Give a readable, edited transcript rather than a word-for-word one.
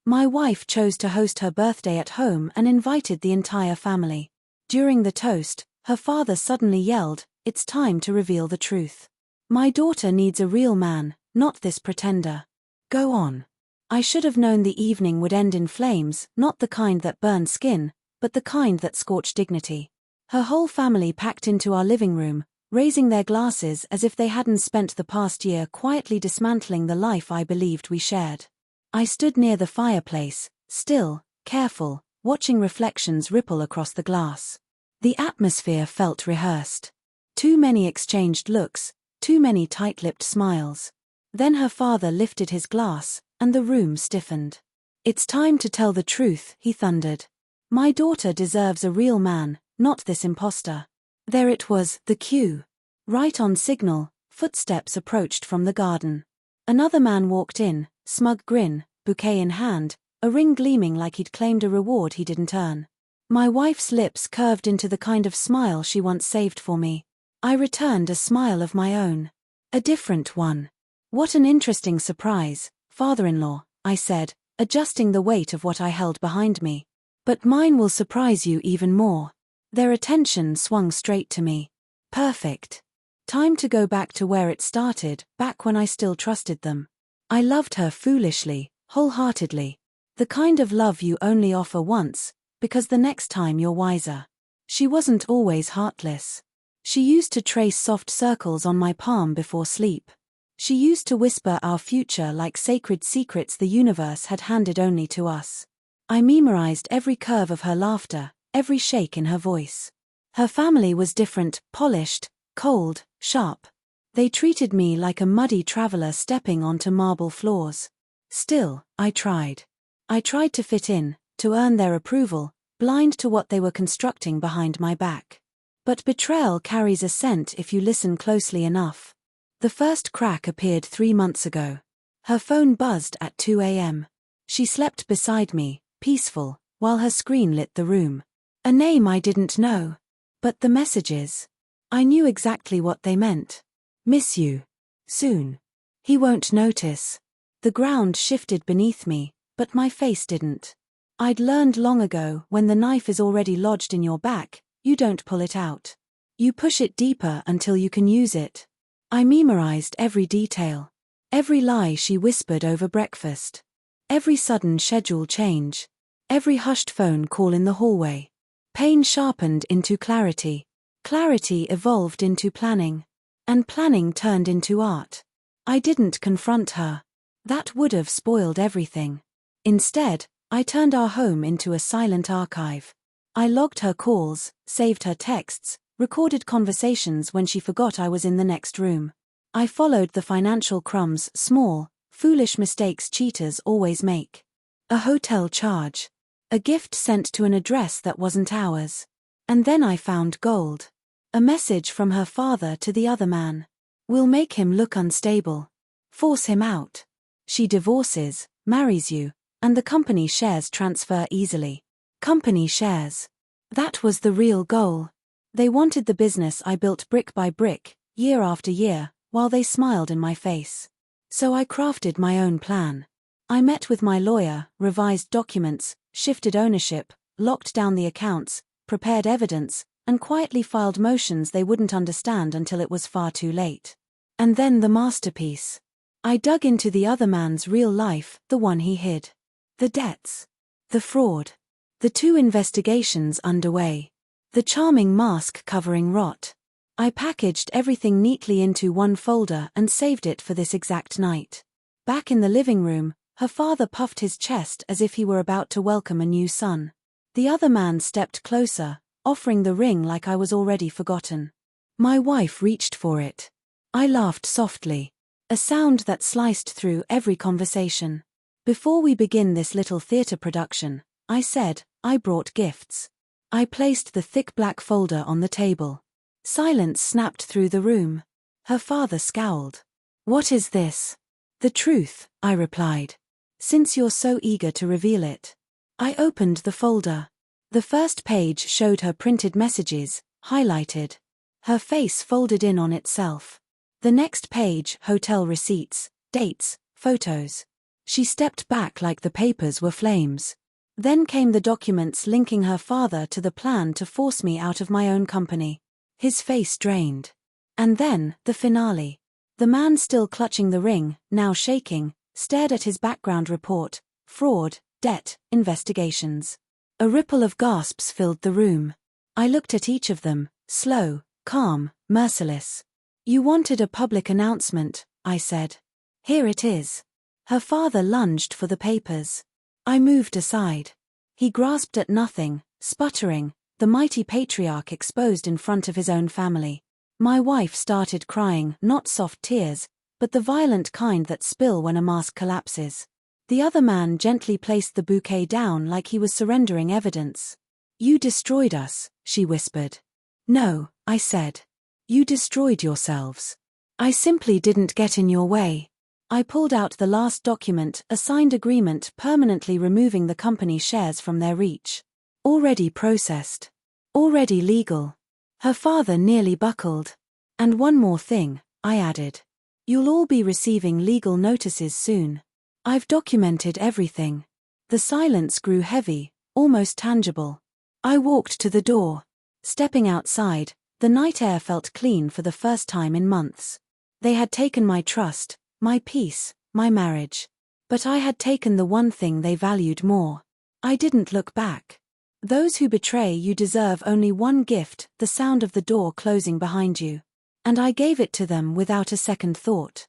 My wife chose to host her birthday at home and invited the entire family. During the toast, her father suddenly yelled, "It's time to reveal the truth. My daughter needs a real man, not this pretender. Go on." I should have known the evening would end in flames, not the kind that burn skin, but the kind that scorch dignity. Her whole family packed into our living room, raising their glasses as if they hadn't spent the past year quietly dismantling the life I believed we shared. I stood near the fireplace, still, careful, watching reflections ripple across the glass. The atmosphere felt rehearsed. Too many exchanged looks, too many tight-lipped smiles. Then her father lifted his glass, and the room stiffened. "It's time to tell the truth," he thundered. "My daughter deserves a real man, not this imposter." There it was, the cue. Right on signal, footsteps approached from the garden. Another man walked in, smug grin, bouquet in hand, a ring gleaming like he'd claimed a reward he didn't earn. My wife's lips curved into the kind of smile she once saved for me. I returned a smile of my own. A different one. "What an interesting surprise, father-in-law," I said, adjusting the weight of what I held behind me. "But mine will surprise you even more." Their attention swung straight to me. Perfect. Time to go back to where it started, back when I still trusted them. I loved her foolishly, wholeheartedly. The kind of love you only offer once, because the next time you're wiser. She wasn't always heartless. She used to trace soft circles on my palm before sleep. She used to whisper our future like sacred secrets the universe had handed only to us. I memorized every curve of her laughter, every shake in her voice. Her family was different, polished, cold, sharp. They treated me like a muddy traveler stepping onto marble floors. Still, I tried. I tried to fit in, to earn their approval, blind to what they were constructing behind my back. But betrayal carries a scent if you listen closely enough. The first crack appeared 3 months ago. Her phone buzzed at 2 a.m. She slept beside me, peaceful, while her screen lit the room. A name I didn't know. But the messages. I knew exactly what they meant. "Miss you. Soon. He won't notice." The ground shifted beneath me, but my face didn't. I'd learned long ago, when the knife is already lodged in your back, you don't pull it out. You push it deeper until you can use it. I memorized every detail. Every lie she whispered over breakfast. Every sudden schedule change. Every hushed phone call in the hallway. Pain sharpened into clarity. Clarity evolved into planning. And planning turned into art. I didn't confront her. That would have spoiled everything. Instead, I turned our home into a silent archive. I logged her calls, saved her texts, recorded conversations when she forgot I was in the next room. I followed the financial crumbs, small, foolish mistakes cheaters always make. A hotel charge. A gift sent to an address that wasn't ours. And then I found gold. A message from her father to the other man. "We'll make him look unstable. Force him out. She divorces, marries you, and the company shares transfer easily." Company shares. That was the real goal. They wanted the business I built brick by brick, year after year, while they smiled in my face. So I crafted my own plan. I met with my lawyer, revised documents, shifted ownership, locked down the accounts, prepared evidence, and quietly filed motions they wouldn't understand until it was far too late. And then the masterpiece. I dug into the other man's real life, the one he hid. The debts. The fraud. The 2 investigations underway. The charming mask covering rot. I packaged everything neatly into one folder and saved it for this exact night. Back in the living room, her father puffed his chest as if he were about to welcome a new son. The other man stepped closer, offering the ring like I was already forgotten. My wife reached for it. I laughed softly. A sound that sliced through every conversation. "Before we begin this little theater production," I said, "I brought gifts." I placed the thick black folder on the table. Silence snapped through the room. Her father scowled. "What is this?" "The truth," I replied. "Since you're so eager to reveal it." I opened the folder. The first page showed her printed messages, highlighted. Her face folded in on itself. The next page, hotel receipts, dates, photos. She stepped back like the papers were flames. Then came the documents linking her father to the plan to force me out of my own company. His face drained. And then, the finale. The man still clutching the ring, now shaking, stared at his background report: fraud, debt, investigations. A ripple of gasps filled the room. I looked at each of them, slow, calm, merciless. "You wanted a public announcement," I said. "Here it is." Her father lunged for the papers. I moved aside. He grasped at nothing, sputtering, the mighty patriarch exposed in front of his own family. My wife started crying, not soft tears, but the violent kind that spill when a mask collapses. The other man gently placed the bouquet down like he was surrendering evidence. "You destroyed us," she whispered. "No," I said. "You destroyed yourselves. I simply didn't get in your way." I pulled out the last document, a signed agreement permanently removing the company shares from their reach. Already processed. Already legal. Her father nearly buckled. "And one more thing," I added. "You'll all be receiving legal notices soon. I've documented everything." The silence grew heavy, almost tangible. I walked to the door. Stepping outside, the night air felt clean for the first time in months. They had taken my trust, my peace, my marriage. But I had taken the one thing they valued more. I didn't look back. Those who betray you deserve only one gift: the sound of the door closing behind you. And I gave it to them without a second thought.